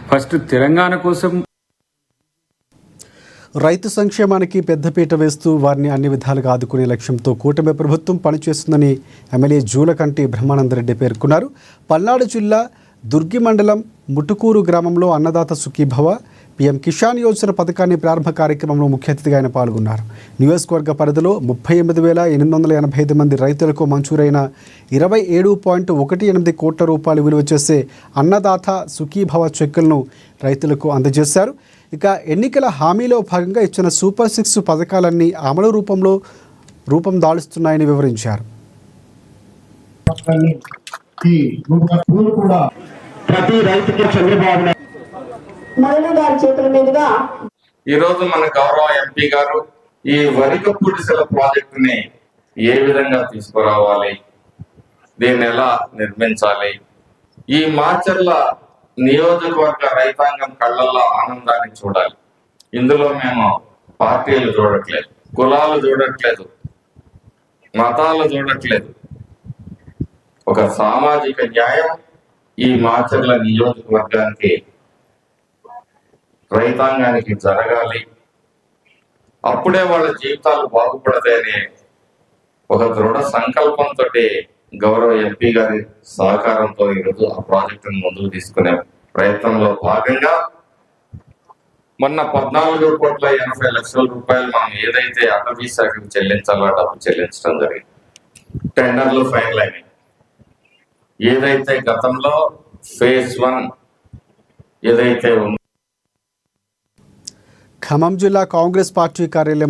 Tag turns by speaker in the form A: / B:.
A: First Telangana కోసం
B: రైతు సంక్షేమానికి పెద్దపీట వేస్తూ వారిని అన్ని విధాలుగా ఆదుకునే లక్ష్యంతో కూటమి ప్రభుత్వం పనిచేస్తుందని ఎమ్మెల్యే జూలకంటి బ్రహ్మానందరెడ్డి పేర్కొన్నారు. పల్నాడు జిల్లా దుర్గి మండలం ముటుకూరు గ్రామంలో అన్నదాత సుఖీభవ పీఎం కిసాన్ యోజన పథకాన్ని ప్రారంభ కార్యక్రమంలో ముఖ్య అతిథిగా ఆయన పాల్గొన్నారు. నియోజకవర్గ పరిధిలో 38,885 మంది రైతులకు మంజూరైన 27.18 కోట్ల రూపాయలు విలువ చేసే అన్నదాత సుఖీభవ చెక్కులను రైతులకు అందజేశారు. ఇక ఎన్నికల హామీలో భాగంగా ఇచ్చిన సూపర్ 6 పథకాలన్నీ అమలు రూపం దాలుస్తున్నాయని వివరించారు.
C: ఈరోజు మన గౌరవ ఎంపీ గారు ఈ వరిక పూడిసెల ప్రాజెక్టుని ఏ విధంగా తీసుకురావాలి, దీన్ని ఎలా నిర్మించాలి, ఈ మాచర్ల నియోజకవర్గ రైతాంగం కళ్ళల్లో ఆనందాన్ని చూడాలి. ఇందులో మేము పార్టీలు చూడట్లేదు, కులాలు చూడట్లేదు, మతాలు చూడట్లేదు. ఒక సామాజిక న్యాయం ఈ మాచర్ల నియోజకవర్గానికి రైతాంగానికి జరగాలి, అప్పుడే వాళ్ళ జీవితాలు బాగుపడతాయనే ఒక దృఢ సంకల్పంతో గౌరవ ఎంపీ గారి సహకారంతో ఈరోజు ఆ ప్రాజెక్టును ముందుకు తీసుకునే ప్రయత్నంలో భాగంగా మొన్న 14,80,00,000 రూపాయలు మనం ఏదైతే అటవీ శాఖకు చెల్లించాలో డబ్బు చెల్లించడం జరిగింది. టెండర్లు ఫైనల్ అయినాయి. ఏదైతే గతంలో ఫేజ్ 1 ఏదైతే
B: ఖమ్మం జిల్లా కాంగ్రెస్ పార్టీ కార్యాలయం